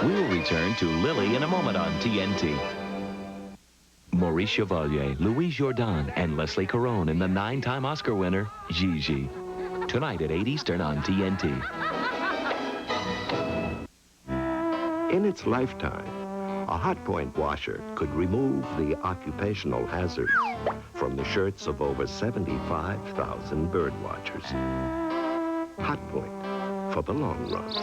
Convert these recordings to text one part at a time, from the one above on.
We will return to Lily in a moment on TNT. Maurice Chevalier, Louis Jourdan, and Leslie Caron in the 9-time Oscar winner, Gigi. Tonight at 8 Eastern on TNT. In its lifetime, a hot point washer could remove the occupational hazards from the shirts of over 75,000 bird watchers. Hot point for the long run.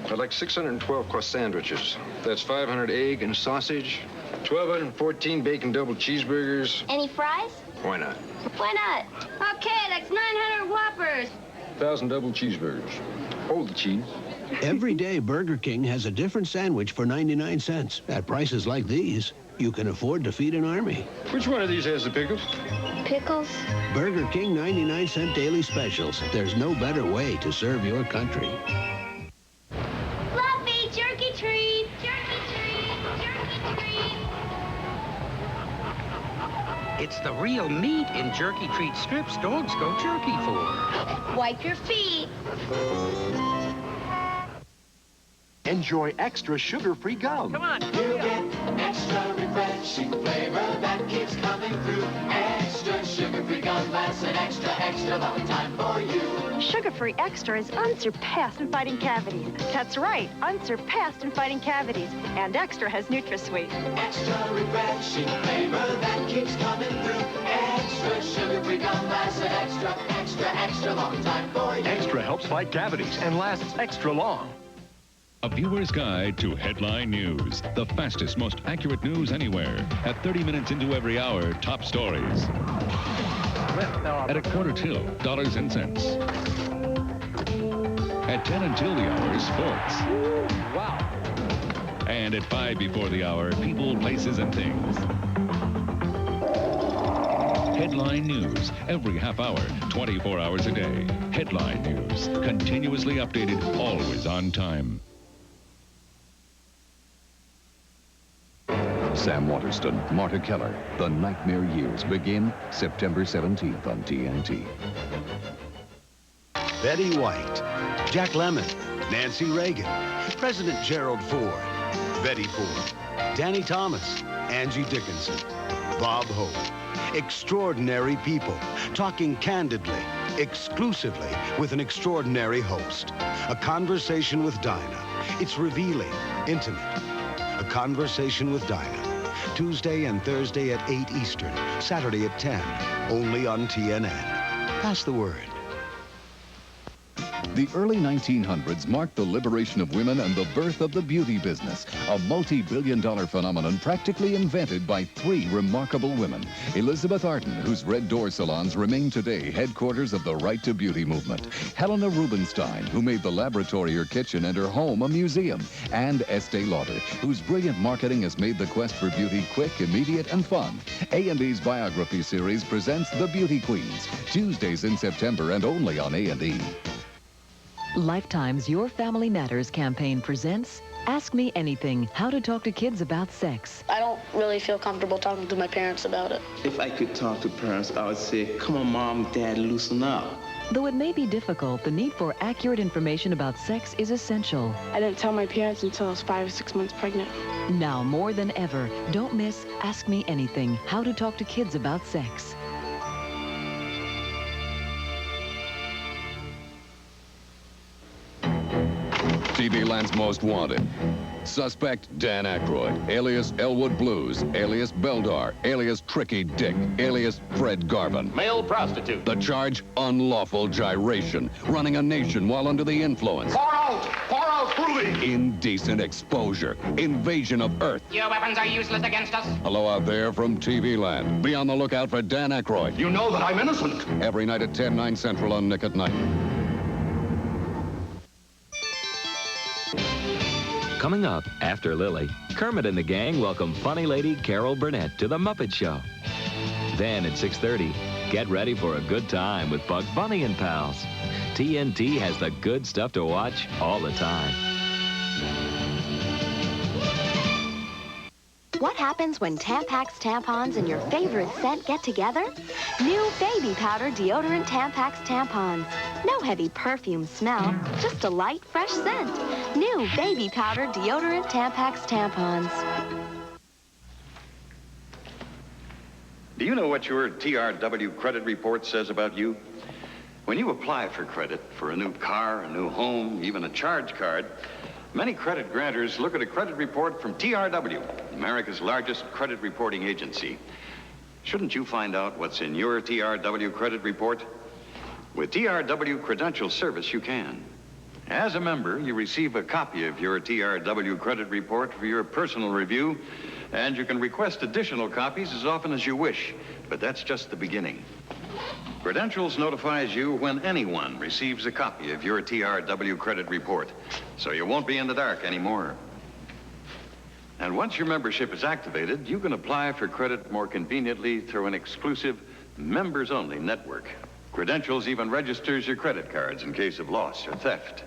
I'd like 612 cross sandwiches. That's 500 egg and sausage, 1,214 bacon double cheeseburgers. Any fries? Why not? Why not? Okay, that's 900 Whoppers. 1,000 double cheeseburgers. Hold the cheese. Every day, Burger King has a different sandwich for 99 cents. At prices like these, you can afford to feed an army. Which one of these has the pickles? Pickles? Burger King 99-cent daily specials. There's no better way to serve your country. Fluffy, jerky treat! Jerky treat! Jerky treat! It's the real meat in jerky treat strips dogs go jerky for. Wipe your feet. Enjoy extra sugar-free gum. Come on. You get extra refreshing flavor that keeps coming through. Extra sugar-free gum lasts an extra, extra long time for you. Sugar-free Extra is unsurpassed in fighting cavities. That's right, unsurpassed in fighting cavities. And Extra has NutraSweet. Extra refreshing flavor that keeps coming through. Extra sugar-free gum lasts an extra, extra, extra long time for you. Extra helps fight cavities and lasts extra long. A viewer's guide to headline news. The fastest, most accurate news anywhere. At 30 minutes into every hour, top stories. At 1:45, dollars and cents. At 10 until the hour, sports. Wow. And at 5 before the hour, people, places, and things. Headline news. Every half hour, 24 hours a day. Headline news. Continuously updated, always on time. Sam Waterston, Marta Keller. The Nightmare Years begin September 17th on TNT. Betty White, Jack Lemmon, Nancy Reagan, President Gerald Ford, Betty Ford, Danny Thomas, Angie Dickinson, Bob Hope. Extraordinary people, talking candidly, exclusively with an extraordinary host. A conversation with Dinah. It's revealing, intimate. A Conversation with Dinah. Tuesday and Thursday at 8 Eastern. Saturday at 10. Only on TNN. Pass the word. The early 1900s marked the liberation of women and the birth of the beauty business, a multi-billion-dollar phenomenon practically invented by 3 remarkable women. Elizabeth Arden, whose Red Door salons remain today headquarters of the Right to Beauty movement. Helena Rubinstein, who made the laboratory her kitchen and her home a museum. And Estee Lauder, whose brilliant marketing has made the quest for beauty quick, immediate, and fun. A&E's biography series presents The Beauty Queens, Tuesdays in September and only on A&E. Lifetime's Your Family Matters campaign presents Ask Me Anything, How to Talk to Kids About Sex. I don't really feel comfortable talking to my parents about it. If I could talk to parents, I would say, come on, Mom, Dad, loosen up. Though it may be difficult, the need for accurate information about sex is essential. I didn't tell my parents until I was 5 or 6 months pregnant. Now more than ever, don't miss Ask Me Anything, How to Talk to Kids About Sex. TV Land's Most Wanted. Suspect Dan Aykroyd, alias Elwood Blues, alias Beldar, alias Tricky Dick, alias Fred Garvin. Male prostitute. The charge, unlawful gyration, running a nation while under the influence. Pour out, truly. Indecent exposure, invasion of Earth. Your weapons are useless against us. Hello out there from TV Land. Be on the lookout for Dan Aykroyd. You know that I'm innocent. Every night at 10, 9 Central on Nick at Night. Coming up after Lily, Kermit and the gang welcome funny lady Carol Burnett to The Muppet Show. Then at 6:30, get ready for a good time with Bugs Bunny and pals. TNT has the good stuff to watch all the time. What happens when Tampax tampons and your favorite scent get together? New baby powder deodorant Tampax tampons. No heavy perfume smell, just a light, fresh scent. New baby powder deodorant Tampax tampons. Do you know what your TRW credit report says about you? When you apply for credit for a new car, a new home, even a charge card, many credit grantors look at a credit report from TRW, America's largest credit reporting agency. Shouldn't you find out what's in your TRW credit report? With TRW Credential Service, you can. As a member, you receive a copy of your TRW credit report for your personal review, and you can request additional copies as often as you wish, but that's just the beginning. Credentials notifies you when anyone receives a copy of your TRW credit report, so you won't be in the dark anymore. And once your membership is activated, you can apply for credit more conveniently through an exclusive members-only network. Credentials even registers your credit cards in case of loss or theft.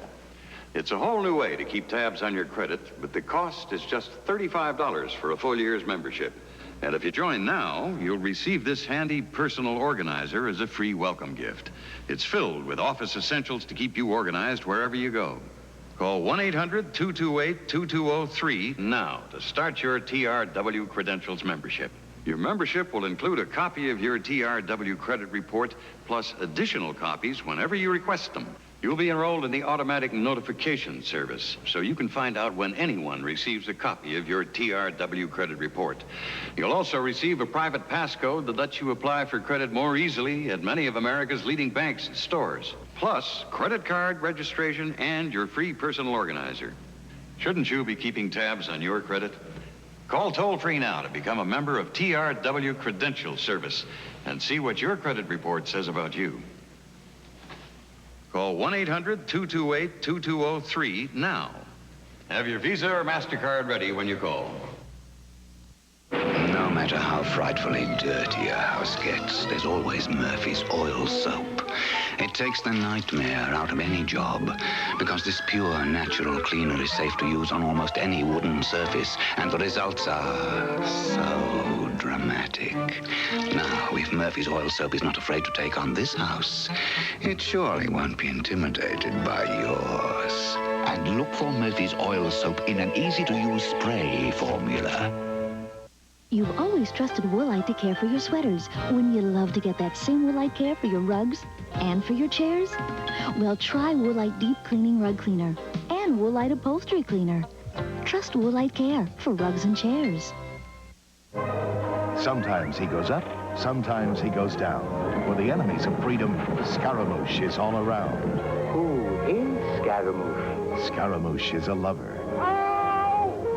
It's a whole new way to keep tabs on your credit, but the cost is just $35 for a full year's membership. And if you join now, you'll receive this handy personal organizer as a free welcome gift. It's filled with office essentials to keep you organized wherever you go. Call 1-800-228-2203 now to start your TRW Credentials membership. Your membership will include a copy of your TRW credit report, plus additional copies whenever you request them. You'll be enrolled in the automatic notification service, so you can find out when anyone receives a copy of your TRW credit report. You'll also receive a private passcode that lets you apply for credit more easily at many of America's leading banks and stores. Plus, credit card registration and your free personal organizer. Shouldn't you be keeping tabs on your credit? Call toll-free now to become a member of TRW Credential Service and see what your credit report says about you. Call 1-800-228-2203 now. Have your Visa or MasterCard ready when you call. No matter how frightfully dirty a house gets, there's always Murphy's Oil Soap. It takes the nightmare out of any job, because this pure, natural cleaner is safe to use on almost any wooden surface, and the results are so dramatic. Now, if Murphy's Oil Soap is not afraid to take on this house, it surely won't be intimidated by yours. And look for Murphy's Oil Soap in an easy-to-use spray formula. You've always trusted Woolite to care for your sweaters. Wouldn't you love to get that same Woolite care for your rugs and for your chairs? Well, try Woolite Deep Cleaning Rug Cleaner and Woolite Upholstery Cleaner. Trust Woolite care for rugs and chairs. Sometimes he goes up, sometimes he goes down. For the enemies of freedom, Scaramouche is all around. Who is Scaramouche? Scaramouche is a lover.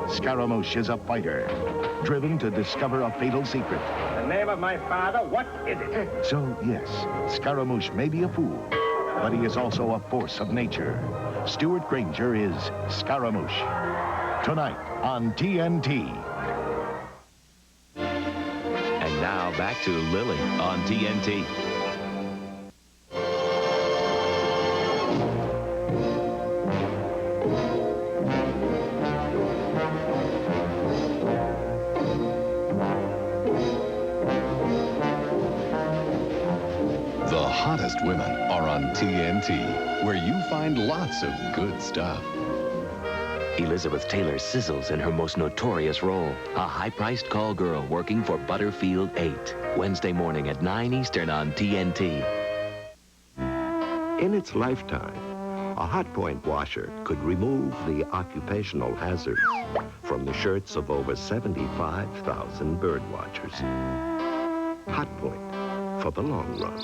Scaramouche is a fighter, driven to discover a fatal secret. The name of my father, what is it? So, yes, Scaramouche may be a fool, but he is also a force of nature. Stuart Granger is Scaramouche. Tonight on TNT. And now back to Lily on TNT. The hottest women are on TNT, where you find lots of good stuff. Elizabeth Taylor sizzles in her most notorious role, a high-priced call girl working for Butterfield 8. Wednesday morning at 9 Eastern on TNT. In its lifetime, a hot point washer could remove the occupational hazards from the shirts of over 75,000 bird watchers. Hot point for the long run.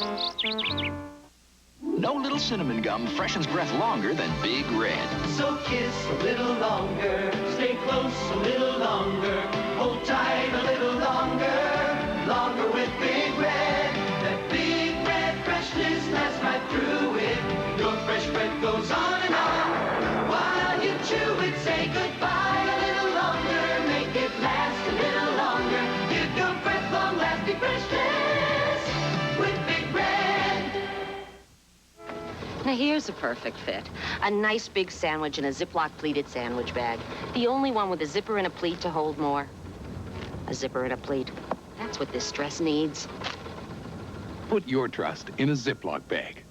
No little cinnamon gum freshens breath longer than Big Red. So kiss a little longer, stay close a little longer, hold tight a little longer, longer with Big Red. That Big Red freshness lasts right through it. Your fresh breath goes on and on. While you chew it, say goodbye a little longer, make it last a little longer. Give your breath long-lasting freshness with Big Red. Now here's a perfect fit. A nice big sandwich in a Ziploc pleated sandwich bag. The only one with a zipper and a pleat to hold more. A zipper and a pleat. That's what this dress needs. Put your trust in a Ziploc bag.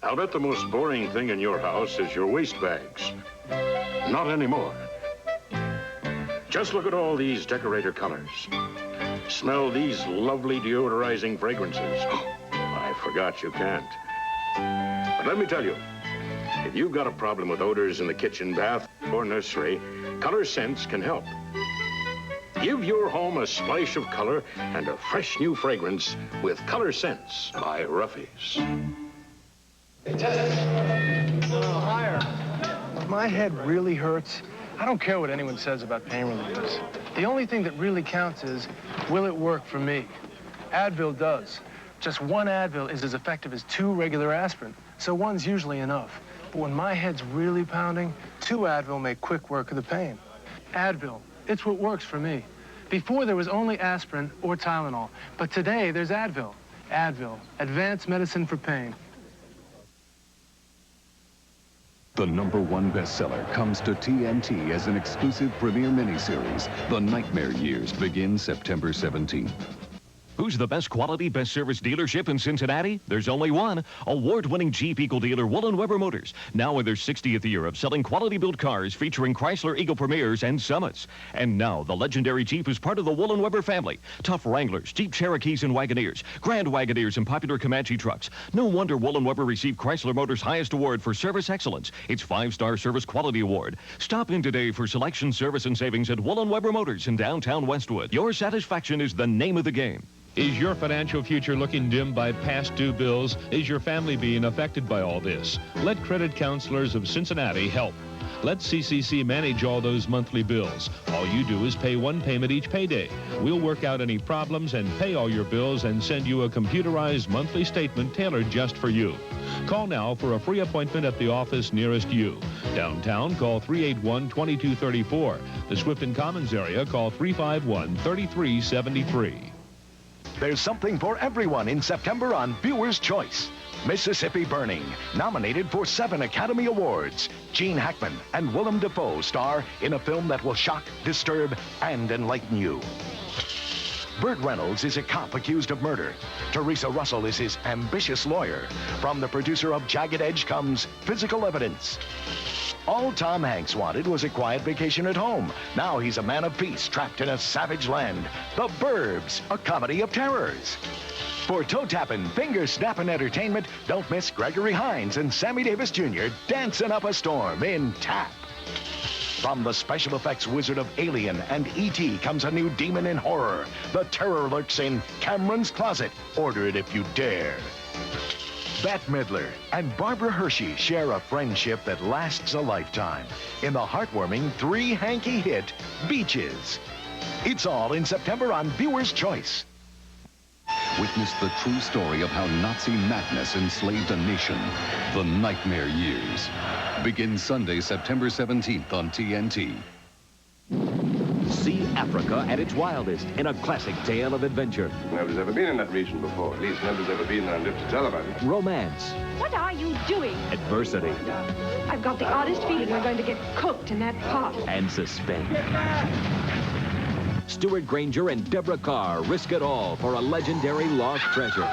I'll bet the most boring thing in your house is your waste bags. Not anymore. Just look at all these decorator colors. Smell these lovely deodorizing fragrances. I forgot you can't. But let me tell you, if you've got a problem with odors in the kitchen, bath, or nursery, Color Scents can help. Give your home a splash of color and a fresh new fragrance with Color Scents by Ruffy's. Higher. If my head really hurts, I don't care what anyone says about pain relievers. The only thing that really counts is, will it work for me? Advil does. Just one Advil is as effective as 2 regular aspirin, so one's usually enough. But when my head's really pounding, 2 Advil make quick work of the pain. Advil, it's what works for me. Before, there was only aspirin or Tylenol, but today there's Advil. Advil, advanced medicine for pain. The #1 bestseller comes to TNT as an exclusive premiere miniseries. The Nightmare Years begins September 17th. Who's the best quality, best service dealership in Cincinnati? There's only one. Award-winning Jeep Eagle dealer Woolen Weber Motors. Now in their 60th year of selling quality-built cars featuring Chrysler Eagle Premiers and Summits. And now the legendary Jeep is part of the Woolen Weber family. Tough Wranglers, Jeep Cherokees and Wagoneers, Grand Wagoneers and popular Comanche trucks. No wonder Woolen Weber received Chrysler Motors' highest award for service excellence, its 5-star Service Quality Award. Stop in today for selection, service, and savings at Woolen Weber Motors in downtown Westwood. Your satisfaction is the name of the game. Is your financial future looking dim by past due bills? Is your family being affected by all this? Let Credit Counselors of Cincinnati help. Let CCC manage all those monthly bills. All you do is pay one payment each payday. We'll work out any problems and pay all your bills and send you a computerized monthly statement tailored just for you. Call now for a free appointment at the office nearest you. Downtown, call 381-2234. The Swifton Commons area, call 351-3373. There's something for everyone in September on Viewer's Choice. Mississippi Burning, nominated for 7 Academy Awards. Gene Hackman and Willem Dafoe star in a film that will shock, disturb, and enlighten you. Burt Reynolds is a cop accused of murder. Teresa Russell is his ambitious lawyer. From the producer of Jagged Edge comes Physical Evidence. All Tom Hanks wanted was a quiet vacation at home. Now he's a man of peace trapped in a savage land. The Burbs, a comedy of terrors. For toe-tapping, finger-snapping entertainment, don't miss Gregory Hines and Sammy Davis Jr. dancing up a storm in Tap. From the special effects wizard of Alien and E.T. comes a new demon in horror. The terror lurks in Cameron's Closet. Order it if you dare. Bette Midler and Barbara Hershey share a friendship that lasts a lifetime in the heartwarming 3-hanky hit, Beaches. It's all in September on Viewer's Choice. Witness the true story of how Nazi madness enslaved a nation. The Nightmare Years. Begins Sunday, September 17th on TNT. See Africa at its wildest in a classic tale of adventure. Nobody's ever been in that region before. At least nobody's ever been there and lived to tell about it. Romance. What are you doing? Adversity. I've got the oddest feeling we're going to get cooked in that pot. And suspense. Stuart Granger and Deborah Carr risk it all for a legendary lost treasure.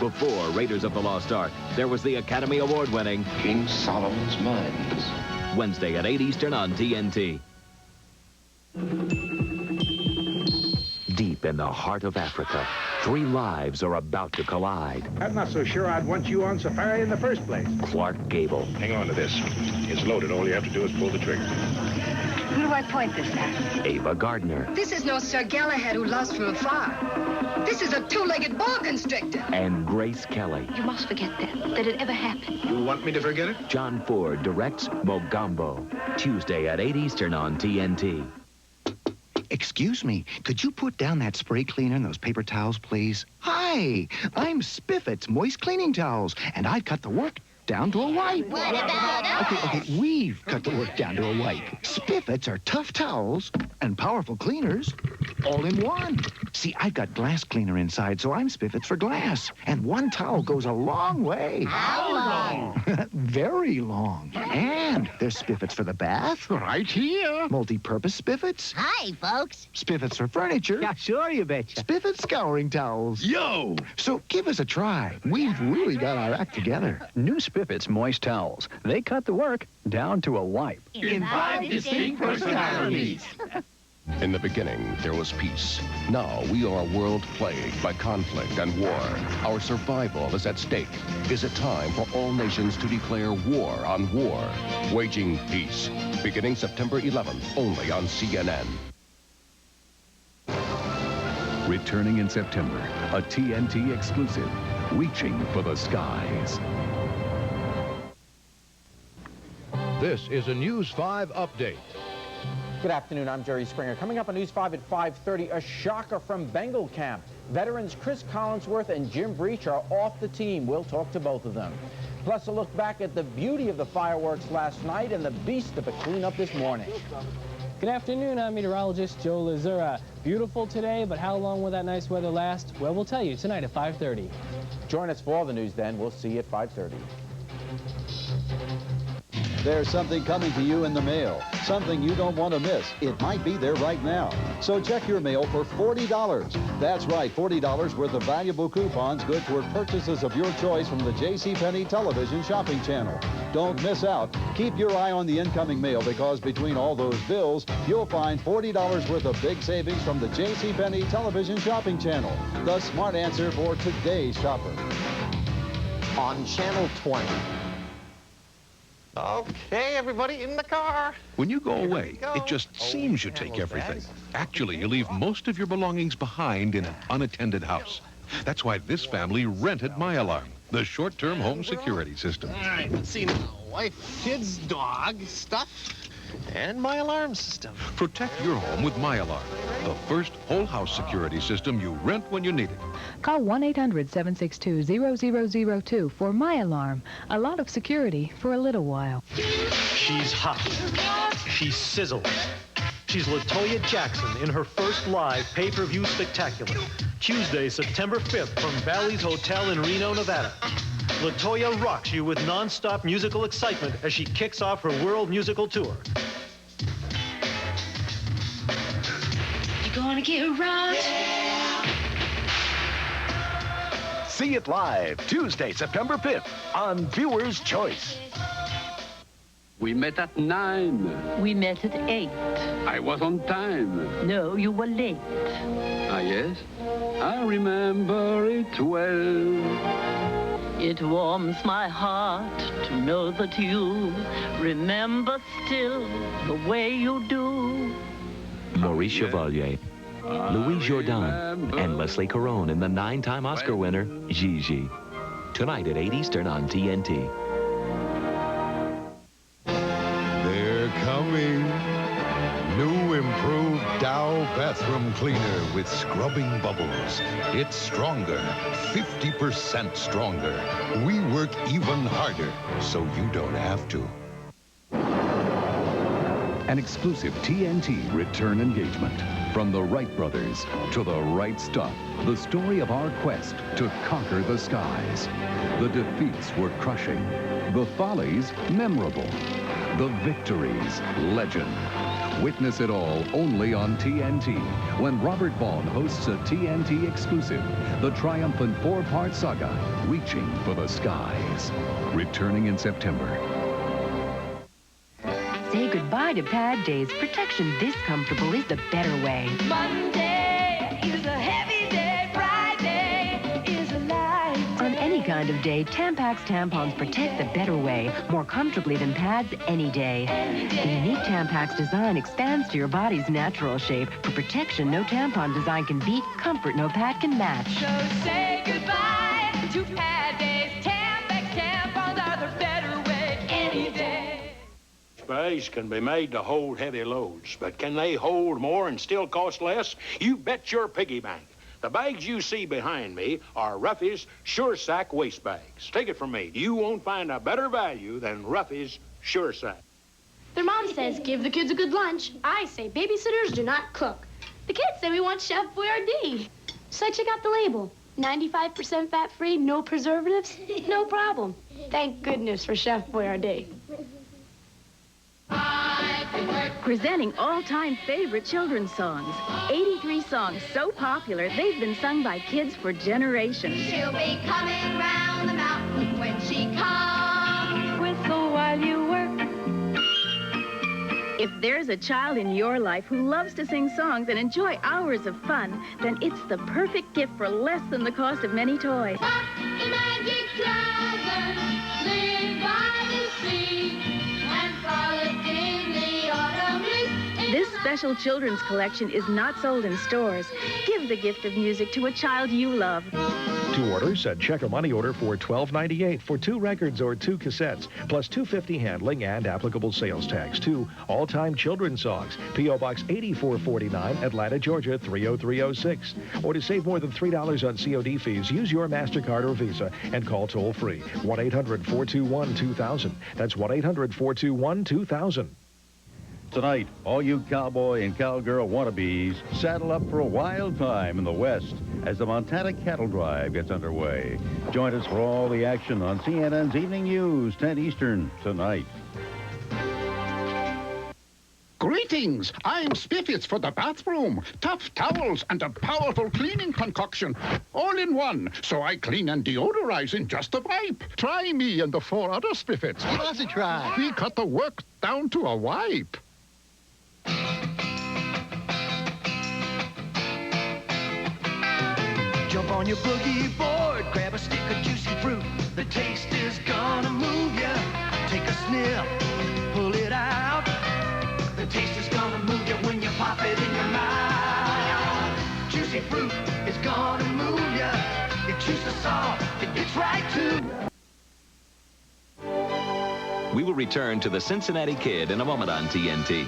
Before Raiders of the Lost Ark, there was the Academy Award-winning King Solomon's Mines. Wednesday at 8 Eastern on TNT. Deep in the heart of Africa, 3 lives are about to collide. I'm not so sure I'd want you on safari in the first place. Clark Gable. Hang on to this. It's loaded. All you have to do is pull the trigger. Who do I point this at? Ava Gardner. This is no Sir Galahad who lost from afar. This is a 2-legged boa constrictor. And Grace Kelly. You must forget that it ever happened. You want me to forget it? John Ford directs Mogambo. Tuesday at 8 Eastern on TNT. Excuse me, could you put down that spray cleaner and those paper towels, please? Hi, I'm Spiffet's Moist Cleaning Towels, and I've cut the work down to a wipe. What about us? Okay, we've cut the work down to a wipe. Spiffets are tough towels and powerful cleaners. All in one. See, I've got glass cleaner inside, so I'm Spiffets for glass. And one towel goes a long way. How long? Very long. And there's Spiffets for the bath. Right here. Multi-purpose Spiffets. Hi, folks. Spiffets for furniture. Yeah, sure, you betcha. Spiffets scouring towels. Yo! So give us a try. We've really got our act together. New Spiffets moist towels. They cut the work down to a wipe. In 5 distinct personalities. In the beginning, there was peace. Now we are a world plagued by conflict and war. Our survival is at stake. Is it time for all nations to declare war on war? Waging Peace. Beginning September 11th, only on CNN. Returning in September, a TNT exclusive, Reaching for the Skies. This is a News 5 update. Good afternoon, I'm Jerry Springer. Coming up on News 5 at 5:30, a shocker from Bengal camp. Veterans Chris Collinsworth and Jim Breach are off the team. We'll talk to both of them. Plus, a look back at the beauty of the fireworks last night and the beast of a cleanup this morning. Good afternoon, I'm meteorologist Joe Lazura. Beautiful today, but how long will that nice weather last? Well, we'll tell you tonight at 5:30. Join us for all the news then. We'll see you at 5:30. There's something coming to you in the mail, something you don't want to miss. It might be there right now. So check your mail for $40. That's right, $40 worth of valuable coupons good toward purchases of your choice from the JCPenney television shopping channel. Don't miss out. Keep your eye on the incoming mail because between all those bills, you'll find $40 worth of big savings from the JCPenney television shopping channel. The smart answer for today's shopper. On Channel 20. Okay, everybody in the car. When you go away, it just seems you take everything. Actually, you leave most of your belongings behind in an unattended house. That's why this family rented My Alarm, the short-term home security system. All right, let's see now. Wife, kids, dog, stuff, and My Alarm system. Protect your home with My Alarm, the first whole house security system you rent when you need it. Call 1-800-762-0002 for My Alarm. A lot of security for a little while. She's hot. She sizzles. She's LaToya Jackson in her first live pay-per-view spectacular. Tuesday, September 5th from Bally's Hotel in Reno, Nevada. LaToya rocks you with non-stop musical excitement as she kicks off her world musical tour. You gonna get rocked? See it live Tuesday, September 5th on Viewer's Choice. We met at 9. We met at 8. I was on time. No, you were late. Ah, yes? I remember it well. It warms my heart to know that you remember still the way you do. Maurice Chevalier, Louis Jourdan, and Leslie Caron in the 9-time Oscar winner, Gigi. Tonight at 8 Eastern on TNT. They're coming. New improved Dow bathroom cleaner with scrubbing bubbles. It's stronger, 50% stronger. We work even harder, so you don't have to. An exclusive TNT return engagement. From the Wright brothers to the right stuff. The story of our quest to conquer the skies. The defeats were crushing. The follies memorable. The victories legend. Witness it all only on TNT when Robert Vaughn hosts a TNT exclusive. The triumphant 4-part saga, Reaching for the Skies. Returning in September. Say goodbye to pad days. Protection this comfortable is the better way. Monday is a heavy day. Friday is a light day. On any kind of day, Tampax tampons protect the better way, more comfortably than pads any day. The unique Tampax design expands to your body's natural shape. For protection no tampon design can beat, comfort no pad can match. So say goodbye to pad days. Tampax tampons are the better way any day. Bags can be made to hold heavy loads, but can they hold more and still cost less? You bet your piggy bank. The bags you see behind me are Ruffy's Sure Sack waste bags. Take it from me, you won't find a better value than Ruffy's Sure Sack. Their mom says give the kids a good lunch. I say babysitters do not cook. The kids say we want Chef Boyardee. So I check out the label. 95% fat-free, no preservatives, no problem. Thank goodness for Chef Boyardee. Presenting all-time favorite children's songs. 83 songs so popular, they've been sung by kids for generations. She'll be coming round the mountain when she comes. Whistle while you work. If there's a child in your life who loves to sing songs and enjoy hours of fun, then it's the perfect gift for less than the cost of many toys. The magic dragon live by the sea and frolic in the autumn leaves. This special children's collection is not sold in stores. Give the gift of music to a child you love. To order, send check or money order for $12.98 for 2 records or 2 cassettes, plus $2.50 handling and applicable sales tax. 2 all-time children's songs. P.O. Box 8449, Atlanta, Georgia 30306. Or to save more than $3 on COD fees, use your MasterCard or Visa and call toll-free 1-800-421-2000. That's 1-800-421-2000. Tonight, all you cowboy and cowgirl wannabes saddle up for a wild time in the West as the Montana Cattle Drive gets underway. Join us for all the action on CNN's Evening News, 10 Eastern, tonight. Greetings! I'm Spiffets for the bathroom. Tough towels and a powerful cleaning concoction. All in one, so I clean and deodorize in just a wipe. Try me and the 4 other Spiffets. Give us a try. We cut the work down to a wipe. Jump on your boogie board, grab a stick of juicy fruit. The taste is gonna move ya. Take a sniff, pull it out. The taste is gonna move ya when you pop it in your mouth. Juicy fruit is gonna move ya. Your juice is soft, it gets right too. We will return to the Cincinnati Kid in a moment on TNT.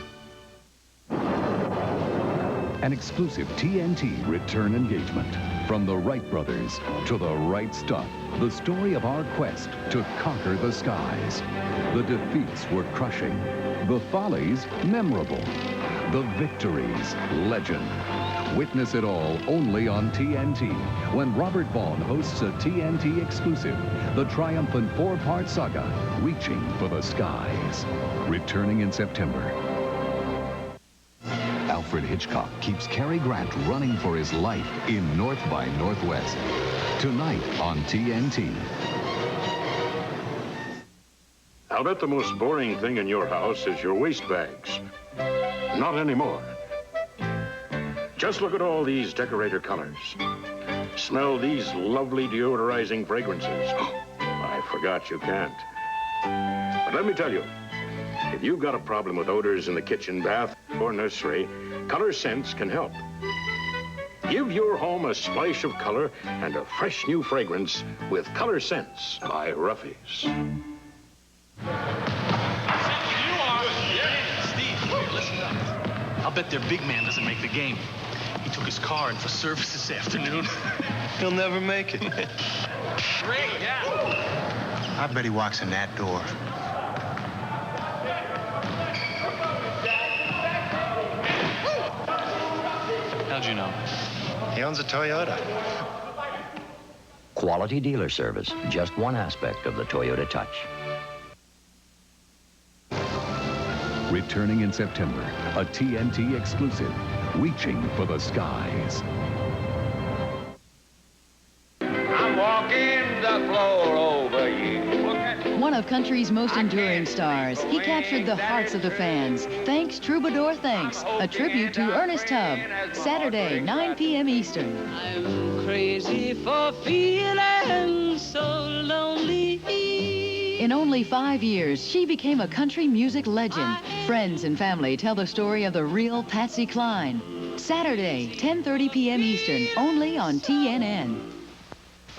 An exclusive TNT return engagement. From the Wright brothers to the right stuff. The story of our quest to conquer the skies. The defeats were crushing. The follies, memorable. The victories, legend. Witness it all only on TNT when Robert Vaughn hosts a TNT exclusive. The triumphant 4-part saga, Reaching for the Skies. Returning in September. Alfred Hitchcock keeps Cary Grant running for his life in North by Northwest. Tonight on TNT. I'll bet the most boring thing in your house is your waste bags. Not anymore. Just look at all these decorator colors. Smell these lovely deodorizing fragrances. I forgot you can't. But let me tell you, if you've got a problem with odors in the kitchen, bath, or nursery, Color Scents can help. Give your home a splash of color and a fresh new fragrance with Color Scents by Ruffy's. Steve, listen up. I'll bet their big man doesn't make the game. He took his car in for service this afternoon. He'll never make it. Great, yeah. I bet he walks in that door. How'd you know? He owns a Toyota. Quality dealer service, just one aspect of the Toyota Touch. Returning in September, a TNT exclusive, Reaching for the Skies. I'm walking the floor over you. One of country's most enduring stars, he captured the hearts of the fans. Thanks, Troubadour Thanks, a tribute to Ernest Tubb. Saturday, 9 p.m. Eastern. I'm crazy for feeling so lonely. In only 5 years, she became a country music legend. Friends and family tell the story of the real Patsy Cline. Saturday, 10:30 p.m. Eastern, only on TNN.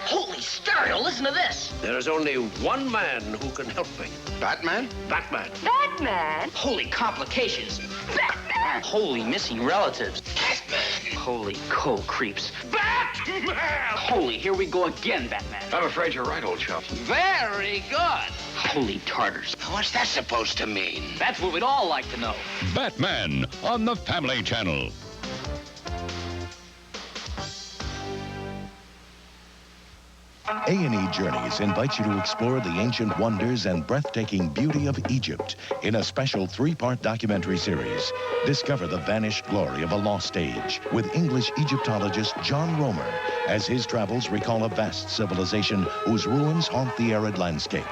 Holy stereo, listen to this. There's only one man who can help me. Batman? Batman. Batman? Holy complications. Batman! Holy missing relatives. Batman! Holy cold creeps. Batman! Holy, here we go again, Batman. I'm afraid you're right, old chum. Very good. Holy tartars. What's that supposed to mean? That's what we'd all like to know. Batman on the Family Channel. A&E Journeys invites you to explore the ancient wonders and breathtaking beauty of Egypt in a special 3-part documentary series. Discover the vanished glory of a lost age with English Egyptologist John Romer as his travels recall a vast civilization whose ruins haunt the arid landscape.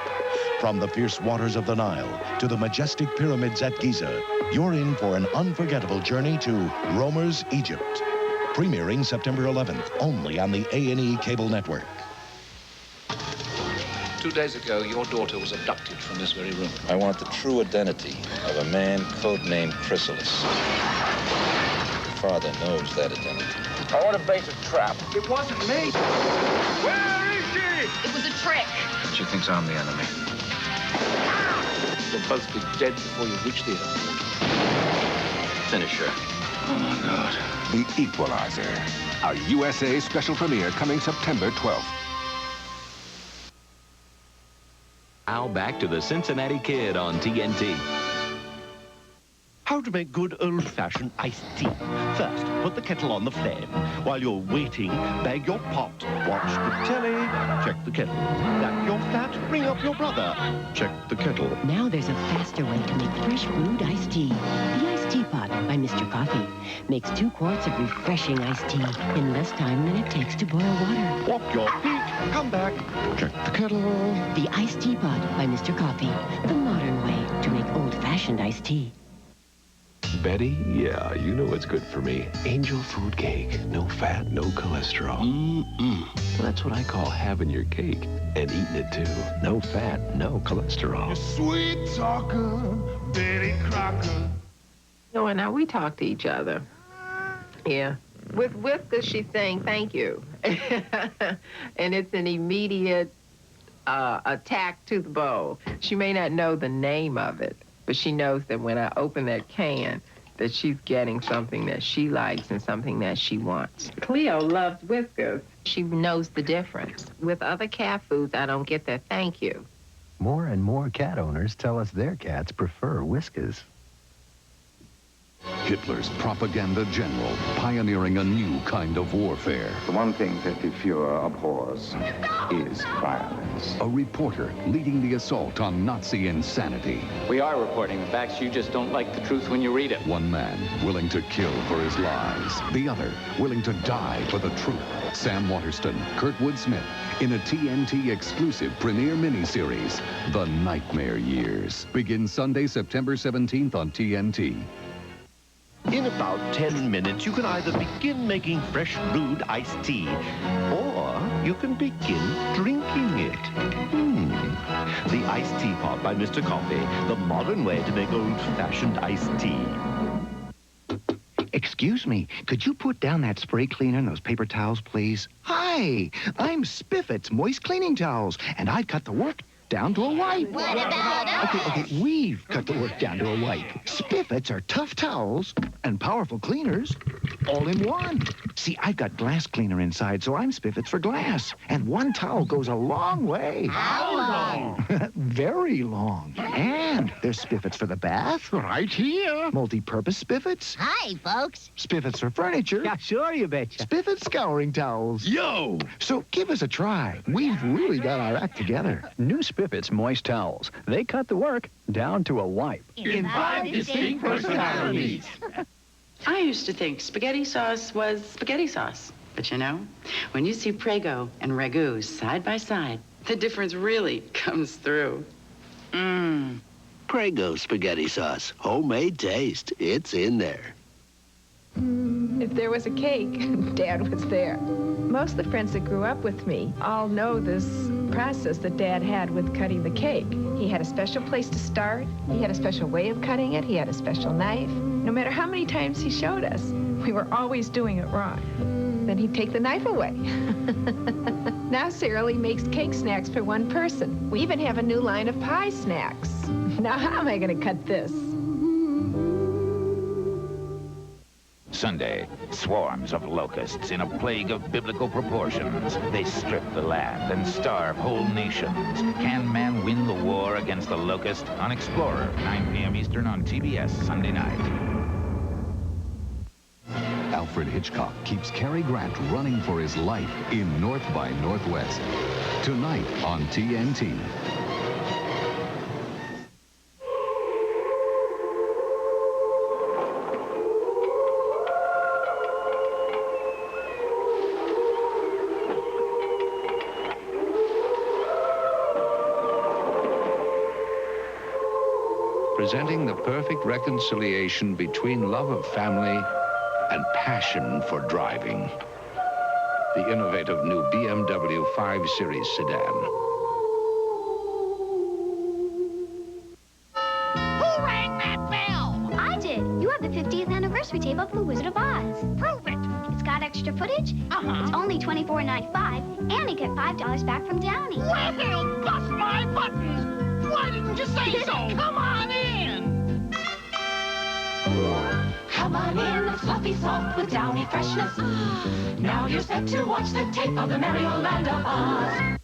From the fierce waters of the Nile to the majestic pyramids at Giza, you're in for an unforgettable journey to Romer's Egypt. Premiering September 11th, only on the A&E Cable Network. 2 days ago, your daughter was abducted from this very room. I want the true identity of a man codenamed Chrysalis. Your father knows that identity. I want to bait a trap. It wasn't me. Where is she? It was a trick. She thinks I'm the enemy. You'll both be dead before you reach the airport. Finish her. Oh, my God. The Equalizer. Our USA special premiere coming September 12th. Now back to the Cincinnati Kid on TNT. How to make good old-fashioned iced tea. First, put the kettle on the flame. While you're waiting, bag your pot. Watch the telly. Check the kettle. Back your flat. Ring up your brother. Check the kettle. Now there's a faster way to make fresh brewed iced tea. The Iced Teapot by Mr. Coffee makes 2 quarts of refreshing iced tea in less time than it takes to boil water. Walk your feet. Come back. Check the kettle. The Iced Teapot by Mr. Coffee, the modern way to make old-fashioned iced tea. Betty, yeah, you know what's good for me. Angel food cake. No fat, no cholesterol. That's what I call having your cake and eating it too. No fat, no cholesterol. Sweet talker, Betty Crocker. No, and now we talk to each other. Yeah. With this, she's saying thank you. And it's an immediate attack to the bowl. She may not know the name of it, but she knows that when I open that can, that she's getting something that she likes and something that she wants. Cleo loves Whiskas. She knows the difference. With other cat foods, I don't get that thank you. More and more cat owners tell us their cats prefer Whiskas. Hitler's propaganda general, pioneering a new kind of warfare. The one thing that the Fuhrer abhors is violence. A reporter leading the assault on Nazi insanity. We are reporting the facts. You just don't like the truth when you read it. One man willing to kill for his lies. The other willing to die for the truth. Sam Waterston, Kurtwood Smith, in a TNT exclusive premiere miniseries, The Nightmare Years. Begins Sunday, September 17th on TNT. In about 10 minutes, you can either begin making fresh brewed iced tea, or you can begin drinking it. The Iced Teapot by Mr. Coffee, the modern way to make old-fashioned iced tea. Excuse me, could you put down that spray cleaner and those paper towels, please? Hi, I'm Spiffet's Moist Cleaning Towels, and I've cut the work down to a wipe. What about us? Okay, we've cut the work down to a wipe. Spiffets are tough towels and powerful cleaners all in one. See, I've got glass cleaner inside, so I'm Spiffets for glass. And one towel goes a long way. How long? Very long. And there's Spiffets for the bath. Right here. Multi-purpose Spiffets. Hi, folks. Spiffets for furniture. Yeah, sure, you betcha. Spiffet scouring towels. Yo! So give us a try. We've really got our act together. New Spiffet's Moist Towels. They cut the work down to a wipe. In 5 distinct personalities. I used to think spaghetti sauce was spaghetti sauce. But you know, when you see Prego and Ragu side by side, the difference really comes through. Prego spaghetti sauce. Homemade taste. It's in there. If there was a cake, Dad was there. Most of the friends that grew up with me all know this process that Dad had with cutting the cake. He had a special place to start. He had a special way of cutting it. He had a special knife. No matter how many times he showed us, we were always doing it wrong. Then he'd take the knife away. Now Cyril, he makes cake snacks for one person. We even have a new line of pie snacks. Now how am I going to cut this? Sunday, swarms of locusts in a plague of biblical proportions. They strip the land and starve whole nations. Can man win the war against the locust? On Explorer, 9 p.m. Eastern on TBS Sunday night. Alfred Hitchcock keeps Cary Grant running for his life in North by Northwest. Tonight on TNT. Presenting the perfect reconciliation between love of family and passion for driving. The innovative new BMW 5 Series sedan. Who rang that bell? I did. You have the 50th anniversary tape of The Wizard of Oz. Prove it. It's got extra footage. Uh-huh. It's only $24.95, and you get $5 back from Downey. Well, bust my buttons. Why didn't you say so? Come on in. Come on in, fluffy soft with Downy freshness. Now you're set to watch the tape of the merry old land of Oz.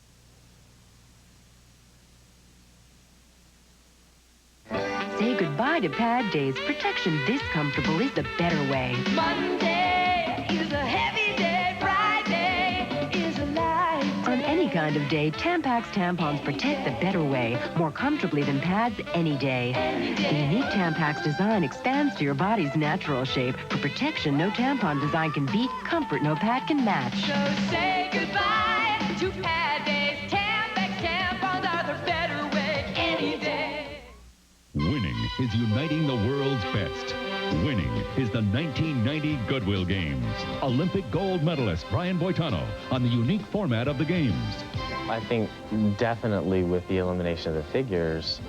Say goodbye to pad days. Protection this comfortable is the better way. Monday is a heavy day. Friday is a light day. On any kind of day, Tampax tampons protect the better way, more comfortably than pads any day. The unique Tampax design expands to your body's natural shape. For protection no tampon design can beat, comfort no pad can match. So say goodbye to pad days. Tampax tampons are the better way any day. Winning is uniting the world's best. Winning is the 1990 Goodwill Games. Olympic gold medalist Brian Boitano on the unique format of the games. I think definitely with the elimination of the figures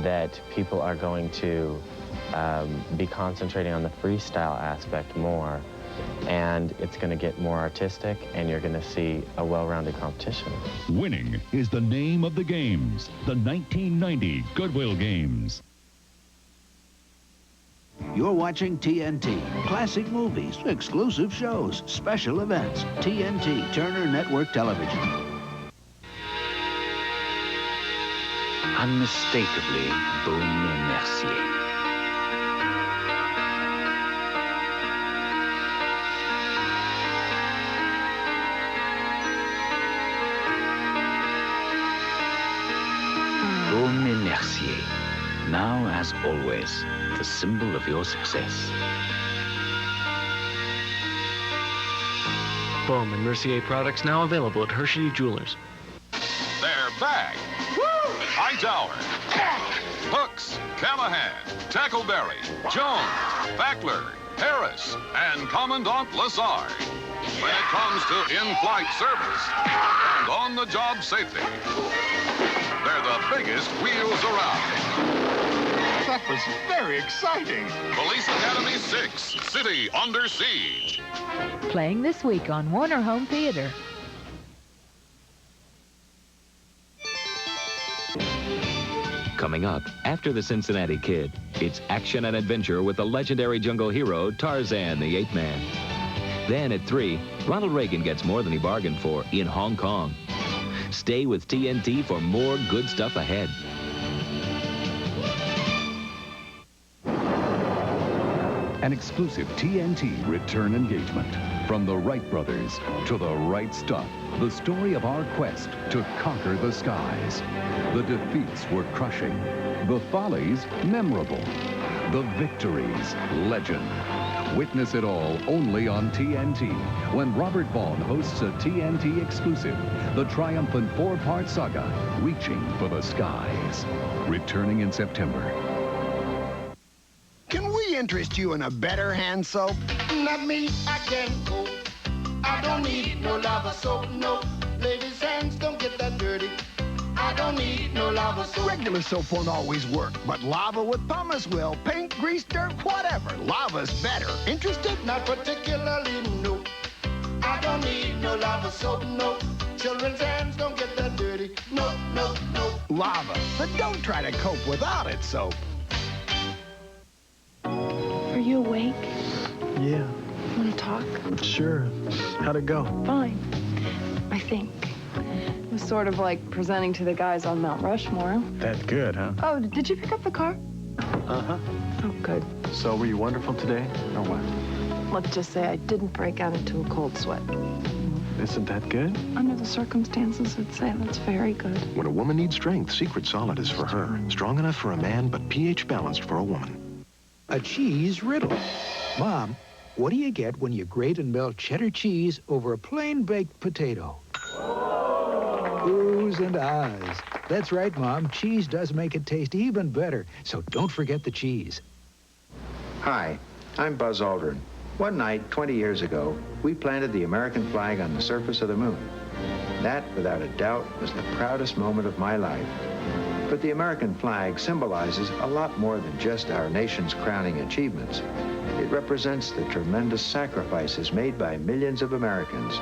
that people are going to be concentrating on the freestyle aspect more, and it's going to get more artistic, and you're going to see a well-rounded competition. Winning is the name of the games. The 1990 Goodwill Games. You're watching TNT. Classic movies, exclusive shows, special events. TNT, Turner Network Television. Unmistakably Baume et Mercier. Baume et Mercier. Now, as always, the symbol of your success. Baume and Mercier products now available at Hershey Jewelers. They're back. Woo! Hightower, Hooks, Callahan, Tackleberry, Jones, Fackler, Harris, and Commandant Lassard. When it comes to in-flight service and on-the-job safety, they're the biggest wheels around. That was very exciting. Police Academy 6, City Under Siege. Playing this week on Warner Home Theater. Coming up after the Cincinnati Kid, it's action and adventure with the legendary jungle hero Tarzan the Ape Man. Then at 3, Ronald Reagan gets more than he bargained for in Hong Kong. Stay with TNT for more good stuff ahead. An exclusive TNT return engagement. From the Wright brothers to the right stuff. The story of our quest to conquer the skies. The defeats were crushing. The follies, memorable. The victories, legend. Witness it all only on TNT when Robert Vaughn hosts a TNT exclusive. The triumphant 4-part saga, Reaching for the Skies. Returning in September. Can we interest you in a better hand soap? Not me, I can't go. I don't need no lava soap, no. Ladies' hands don't get that dirty. I don't need no lava soap. Regular soap won't always work, but lava with pumice will. Paint, grease, dirt, whatever. Lava's better. Interested? Not particularly, no. I don't need no lava soap, no. Children's hands don't get that dirty. No, no, no. Lava, but don't try to cope without it, soap. Are you awake? Yeah. Want to talk? Sure. How'd it go? Fine. I think. It was sort of like presenting to the guys on Mount Rushmore. That good, huh? Oh, did you pick up the car? Uh-huh. Oh, good. So were you wonderful today, or what? Let's just say I didn't break out into a cold sweat. Isn't that good? Under the circumstances, I'd say that's very good. When a woman needs strength, Secret Solid is for her. Strong enough for a man, but pH balanced for a woman. A cheese riddle. Mom, what do you get when you grate and melt cheddar cheese over a plain baked potato? Oohs and ahs. That's right, Mom. Cheese does make it taste even better, so don't forget the cheese. Hi, I'm Buzz Aldrin. One night, 20 years ago, we planted the American flag on the surface of the moon. That, without a doubt, was the proudest moment of my life. But the American flag symbolizes a lot more than just our nation's crowning achievements. It represents the tremendous sacrifices made by millions of Americans.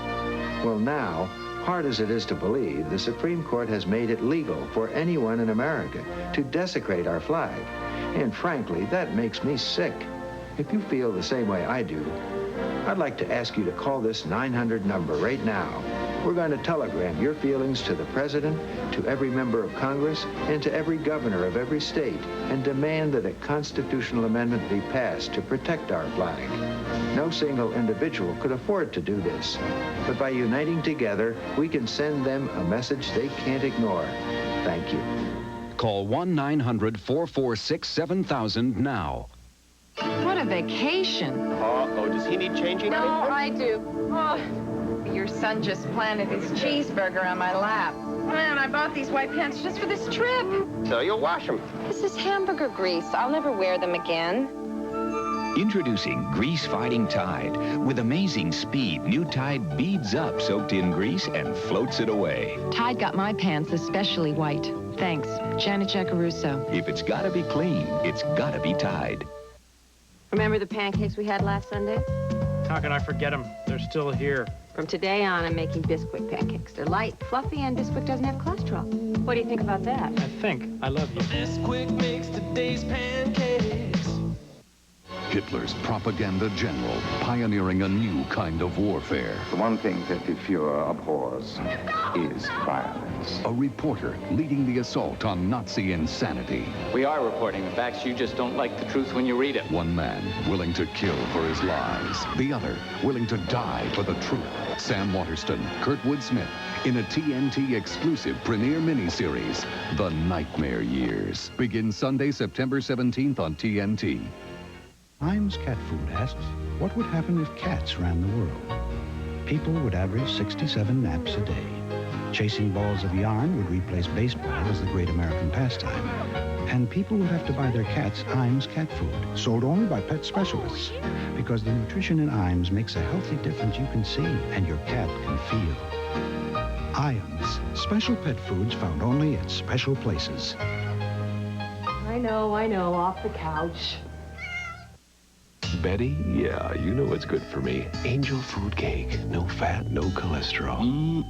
Well, now, hard as it is to believe, the Supreme Court has made it legal for anyone in America to desecrate our flag. And frankly, that makes me sick. If you feel the same way I do, I'd like to ask you to call this 900 number right now. We're going to telegram your feelings to the President, to every member of Congress, and to every governor of every state, and demand that a constitutional amendment be passed to protect our flag. No single individual could afford to do this, but by uniting together, we can send them a message they can't ignore. Thank you. Call 1-900-446-7000 now. What a vacation. Uh-oh, does he need changing? No, I do. Oh, your son just planted his cheeseburger on my lap. Man, I bought these white pants just for this trip. So you'll wash them. This is hamburger grease. I'll never wear them again. Introducing Grease-Fighting Tide. With amazing speed, new Tide beads up soaked in grease and floats it away. Tide got my pants especially white. Thanks, Janet Giacaruso. If it's gotta be clean, it's gotta be Tide. Remember the pancakes we had last Sunday? How can I forget them? They're still here. From today on, I'm making Bisquick pancakes. They're light, fluffy, and Bisquick doesn't have cholesterol. What do you think about that? I think I love you. Bisquick makes today's pancakes. Hitler's propaganda general, pioneering a new kind of warfare. The one thing that the Fuhrer abhors is violence. A reporter leading the assault on Nazi insanity. We are reporting the facts. You just don't like the truth when you read it. One man willing to kill for his lies. The other willing to die for the truth. Sam Waterston, Kurtwood Smith, in a TNT exclusive premiere miniseries, The Nightmare Years. Begins Sunday, September 17th on TNT. Iams Cat Food asks, what would happen if cats ran the world? People would average 67 naps a day. Chasing balls of yarn would replace baseball as the great American pastime. And people would have to buy their cats Iams Cat Food, sold only by pet specialists. Because the nutrition in Iams makes a healthy difference you can see and your cat can feel. Iams, special pet foods found only at special places. I know, off the couch. Betty, yeah, you know what's good for me. Angel food cake. No fat, no cholesterol.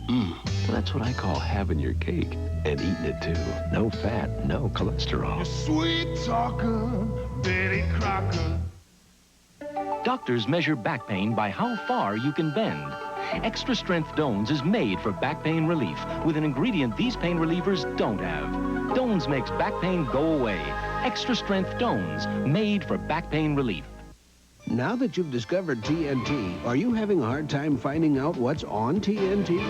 Well, that's what I call having your cake and eating it too. No fat, no cholesterol. Sweet talker, Betty Crocker. Doctors measure back pain by how far you can bend. Extra Strength Dones is made for back pain relief with an ingredient these pain relievers don't have. Dones makes back pain go away. Extra Strength Dones, made for back pain relief. Now that you've discovered TNT, are you having a hard time finding out what's on TNT?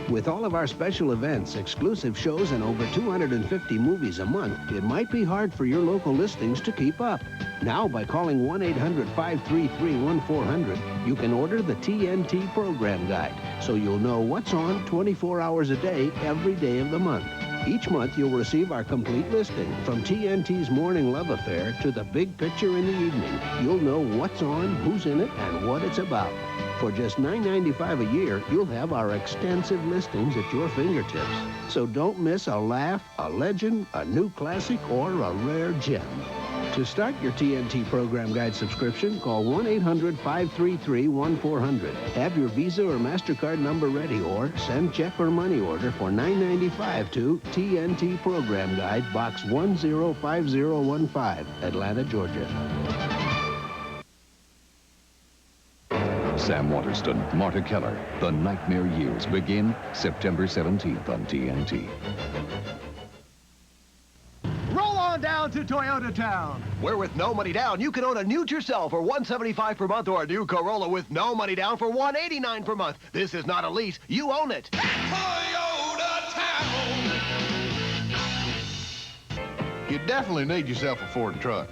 With all of our special events, exclusive shows, and over 250 movies a month, it might be hard for your local listings to keep up. Now, by calling 1-800-533-1400, you can order the TNT program guide, so you'll know what's on 24 hours a day, every day of the month. Each month, you'll receive our complete listing, from TNT's Morning Love Affair to The Big Picture in the Evening. You'll know what's on, who's in it, and what it's about. For just $9.95 a year, you'll have our extensive listings at your fingertips. So don't miss a laugh, a legend, a new classic, or a rare gem. To start your TNT program guide subscription, call 1-800-533-1400. Have your Visa or MasterCard number ready, or send check or money order for $9.95 to TNT Program Guide, Box 105015, Atlanta, Georgia. Sam Waterston, Marta Keller, The Nightmare Years begin September 17th on TNT. Roll on! on down to Toyota Town. Where with no money down, you can own a new yourself for $175 per month or a new Corolla with no money down for $189 per month. This is not a lease. You own it. Toyota Town. You definitely need yourself a Ford truck.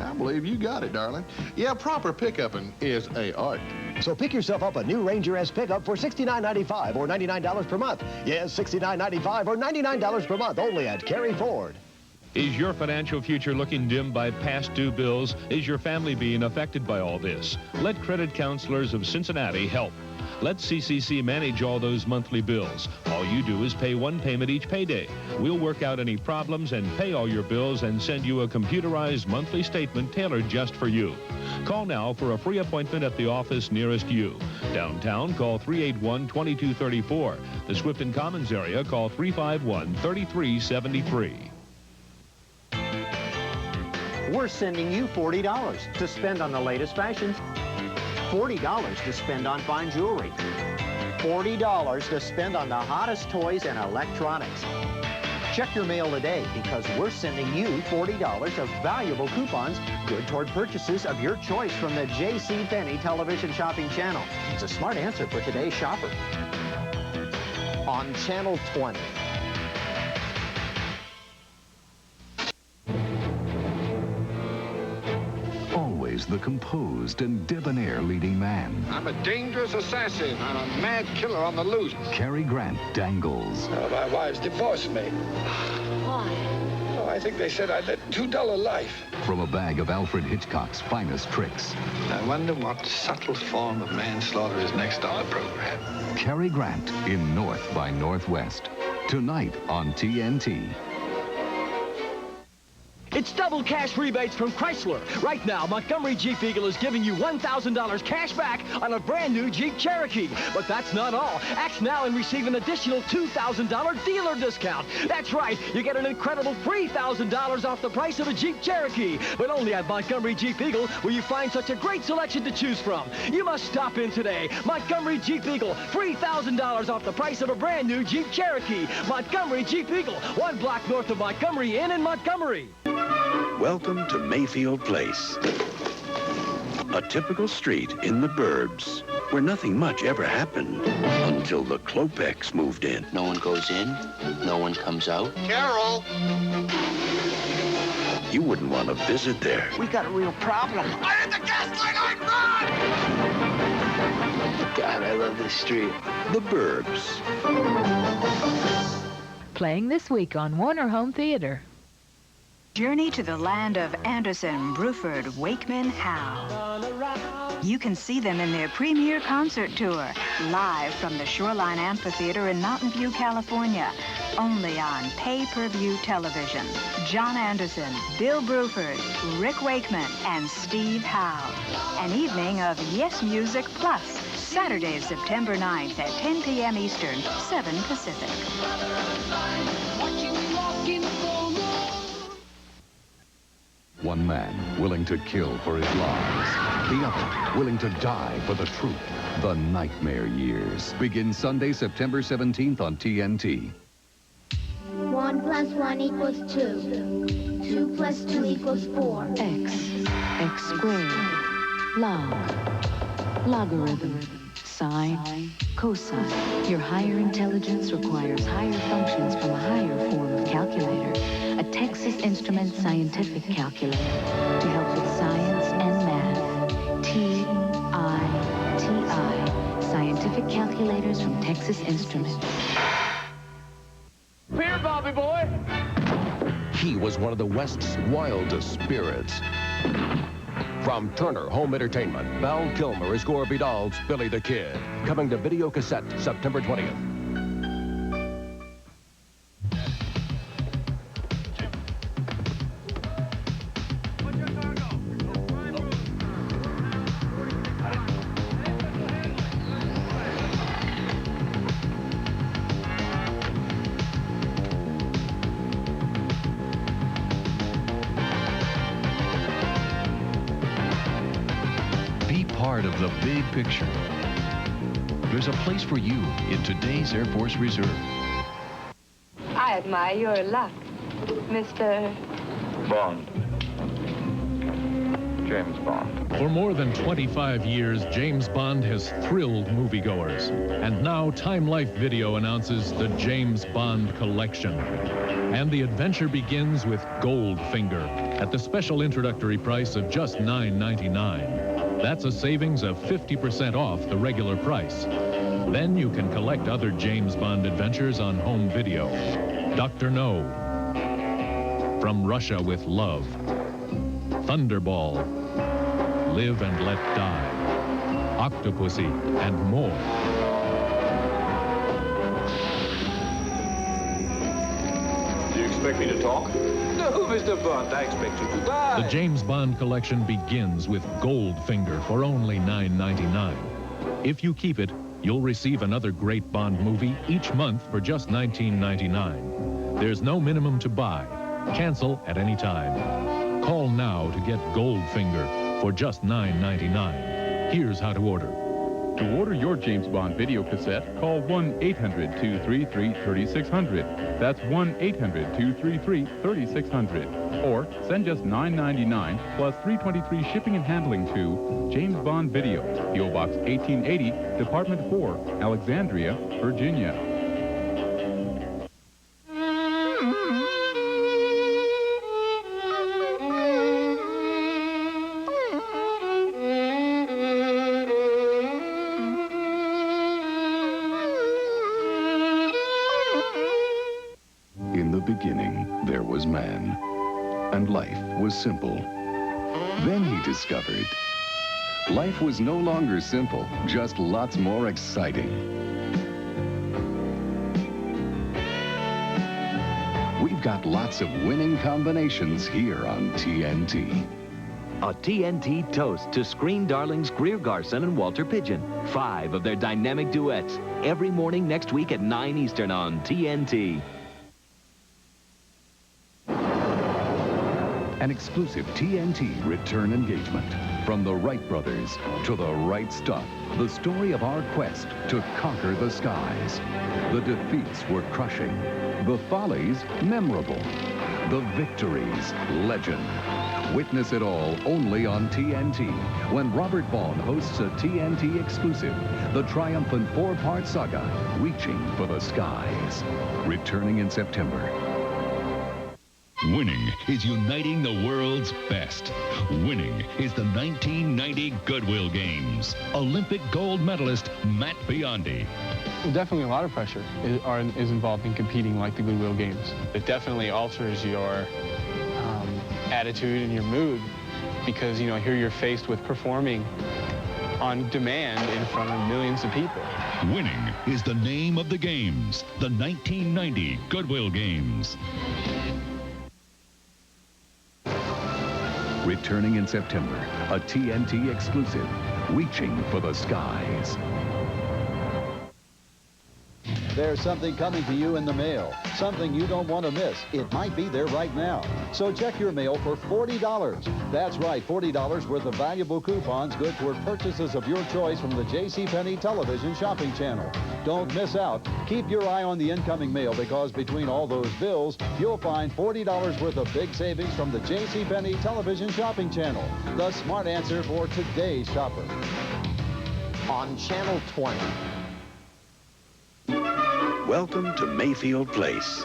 I believe you got it, darling. Yeah, proper pickupping is a art. So pick yourself up a new Ranger S pickup for $69.95 or $99 per month. Yes, $69.95 or $99 per month only at Cary Ford. Is your financial future looking dim by past due bills? Is your family being affected by all this? Let Credit Counselors of Cincinnati help. Let CCC manage all those monthly bills. All you do is pay one payment each payday. We'll work out any problems and pay all your bills and send you a computerized monthly statement tailored just for you. Call now for a free appointment at the office nearest you. Downtown, call 381-2234. The Swift & Commons area, call 351-3373. We're sending you $40 to spend on the latest fashions. $40 to spend on fine jewelry. $40 to spend on the hottest toys and electronics. Check your mail today because we're sending you $40 of valuable coupons good toward purchases of your choice from the J.C. Penney television shopping channel. It's a smart answer for today's shopper. On Channel 20. The composed and debonair leading man. I'm a dangerous assassin. I'm a mad killer on the loose. Cary Grant dangles. My wife's divorced me. Why? Oh, I think they said I led too dull a life. From a bag of Alfred Hitchcock's finest tricks. I wonder what subtle form of manslaughter is next on the program. Cary Grant in North by Northwest. Tonight on TNT. It's double cash rebates from Chrysler. Right now, Montgomery Jeep Eagle is giving you $1,000 cash back on a brand new Jeep Cherokee. But that's not all. Act now and receive an additional $2,000 dealer discount. That's right. You get an incredible $3,000 off the price of a Jeep Cherokee. But only at Montgomery Jeep Eagle will you find such a great selection to choose from. You must stop in today. Montgomery Jeep Eagle, $3,000 off the price of a brand new Jeep Cherokee. Montgomery Jeep Eagle, 1 block north of Montgomery Inn in Montgomery. Welcome to Mayfield Place. A typical street in the burbs where nothing much ever happened until the Klopeks moved in. No one goes in, no one comes out. Carol! You wouldn't want to visit there. We got a real problem. I hit the gas line, run! God, I love this street. The burbs. Playing this week on Warner Home Theater. Journey to the land of Anderson, Bruford, Wakeman, Howe. You can see them in their premiere concert tour, live from the Shoreline Amphitheater in Mountain View, California, only on pay-per-view television. John Anderson, Bill Bruford, Rick Wakeman, and Steve Howe. An evening of Yes Music Plus, Saturday, September 9th at 10 p.m. Eastern, 7 Pacific. One man willing to kill for his lies. The other willing to die for the truth. The Nightmare Years begins Sunday, September 17th on TNT. 1 plus 1 equals 2. 2 plus 2 equals 4. X squared, log, logarithm, sine, cosine. Your higher intelligence requires higher functions from a higher form of calculator. A Texas Instruments scientific calculator to help with science and math. TITI, scientific calculators from Texas Instruments. Here, Bobby boy! He was one of the West's wildest spirits. From Turner Home Entertainment, Val Kilmer as Gore Vidal's Billy the Kid. Coming to video cassette September 20th. Part of the big picture. There's a place for you in today's Air Force Reserve. I admire your luck, Mr. Bond. James Bond. For more than 25 years, James Bond has thrilled moviegoers. And now Time Life Video announces the James Bond Collection. And the adventure begins with Goldfinger at the special introductory price of just $9.99. That's a savings of 50% off the regular price. Then you can collect other James Bond adventures on home video. Dr. No, From Russia with Love, Thunderball, Live and Let Die, Octopussy, and more. Do you expect me to talk? No, Mr. Bond, I expect you to die. The James Bond collection begins with Goldfinger for only $9.99. If you keep it, you'll receive another great Bond movie each month for just $19.99. There's no minimum to buy. Cancel at any time. Call now to get Goldfinger for just $9.99. Here's how to order. To order your James Bond video cassette, call 1-800-233-3600. That's 1-800-233-3600. Or send just $9.99 plus $3.23 shipping and handling to James Bond Video, P.O. Box 1880, Department 4, Alexandria, Virginia. In the beginning, there was man, and life was simple. Then he discovered life was no longer simple, just lots more exciting. We've got lots of winning combinations here on TNT. A TNT toast to screen darlings Greer Garson and Walter Pidgeon. 5 of their dynamic duets every morning next week at 9 Eastern on TNT. An exclusive TNT return engagement. From the Wright brothers to the right stuff. The story of our quest to conquer the skies. The defeats were crushing. The follies memorable. The victories legend. Witness it all only on TNT when Robert Vaughn hosts a TNT exclusive. The triumphant 4-part saga, Reaching for the Skies. Returning in September. Winning is uniting the world's best. Winning is the 1990 Goodwill Games. Olympic gold medalist Matt Biondi. Definitely a lot of pressure is involved in competing like the Goodwill Games. It definitely alters your attitude and your mood because, you know, here you're faced with performing on demand in front of millions of people. Winning is the name of the games. The 1990 Goodwill Games. Returning in September, a TNT exclusive, Reaching for the Skies. There's something coming to you in the mail, something you don't want to miss. It might be there right now. So check your mail for $40. That's right, $40 worth of valuable coupons good toward purchases of your choice from the JCPenney television shopping channel. Don't miss out. Keep your eye on the incoming mail because between all those bills, you'll find $40 worth of big savings from the JCPenney television shopping channel. The smart answer for today's shopper. On Channel 20. Welcome to Mayfield Place.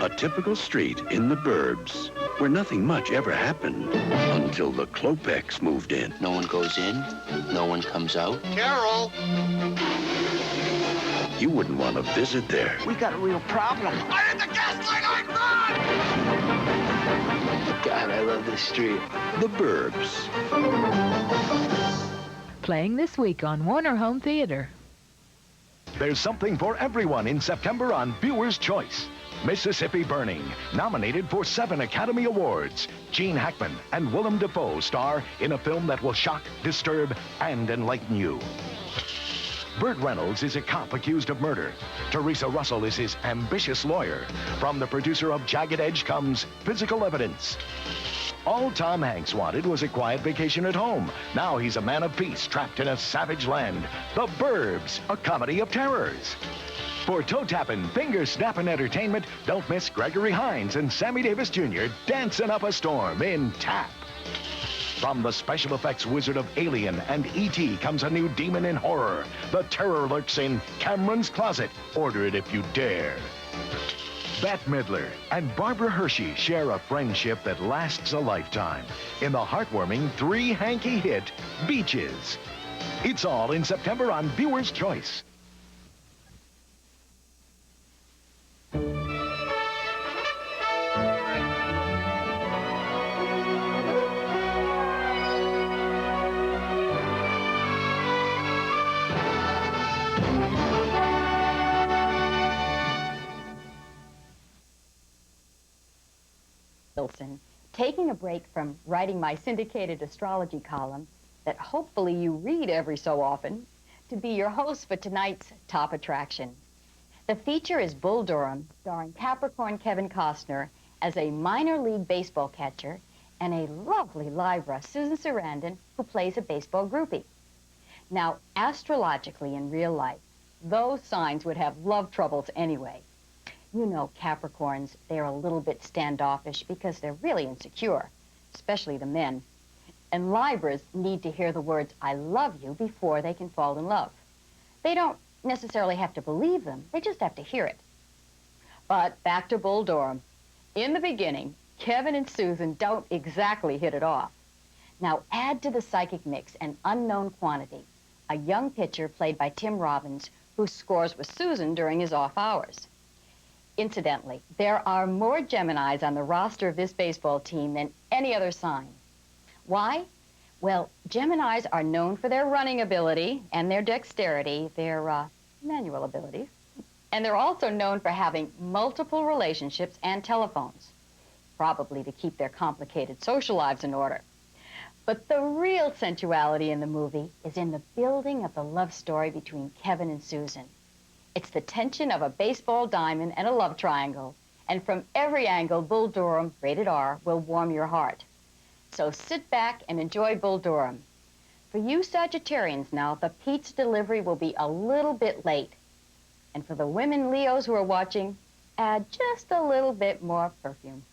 A typical street in the burbs where nothing much ever happened until the Klopeks moved in. No one goes in, no one comes out. Carol! You wouldn't want to visit there. We got a real problem. I hit the gas line, I run! God, I love this street. The burbs. Playing this week on Warner Home Theater. There's something for everyone in September on Viewer's Choice. Mississippi Burning, nominated for 7 Academy Awards. Gene Hackman and Willem Dafoe star in a film that will shock, disturb, and enlighten you. Burt Reynolds is a cop accused of murder. Teresa Russell is his ambitious lawyer. From the producer of Jagged Edge comes Physical Evidence. All Tom Hanks wanted was a quiet vacation at home. Now he's a man of peace trapped in a savage land. The Burbs, a comedy of terrors. For toe-tapping, finger-snapping entertainment, don't miss Gregory Hines and Sammy Davis Jr. dancing up a storm in Tap. From the special effects wizard of Alien and E.T. comes a new demon in horror. The terror lurks in Cameron's Closet. Order it if you dare. Bette Midler and Barbara Hershey share a friendship that lasts a lifetime in the heartwarming three-hanky hit, Beaches. It's all in September on Viewer's Choice. Taking a break from writing my syndicated astrology column that hopefully you read every so often to be your host for tonight's top attraction. The feature is Bull Durham, starring Capricorn Kevin Costner as a minor league baseball catcher and a lovely Libra, Susan Sarandon, who plays a baseball groupie. Now, astrologically in real life, those signs would have love troubles anyway. You know, Capricorns, they're a little bit standoffish because they're really insecure, especially the men. And Libras need to hear the words, I love you, before they can fall in love. They don't necessarily have to believe them, they just have to hear it. But back to Bull Durham. In the beginning, Kevin and Susan don't exactly hit it off. Now add to the psychic mix an unknown quantity, a young pitcher played by Tim Robbins who scores with Susan during his off hours. Incidentally, there are more Geminis on the roster of this baseball team than any other sign. Why? Well, Geminis are known for their running ability and their dexterity, their manual abilities. And they're also known for having multiple relationships and telephones, probably to keep their complicated social lives in order. But the real sensuality in the movie is in the building of the love story between Kevin and Susan. It's the tension of a baseball diamond and a love triangle. And from every angle, Bull Durham, rated R, will warm your heart. So sit back and enjoy Bull Durham. For you Sagittarians now, the pizza delivery will be a little bit late. And for the women Leos who are watching, add just a little bit more perfume.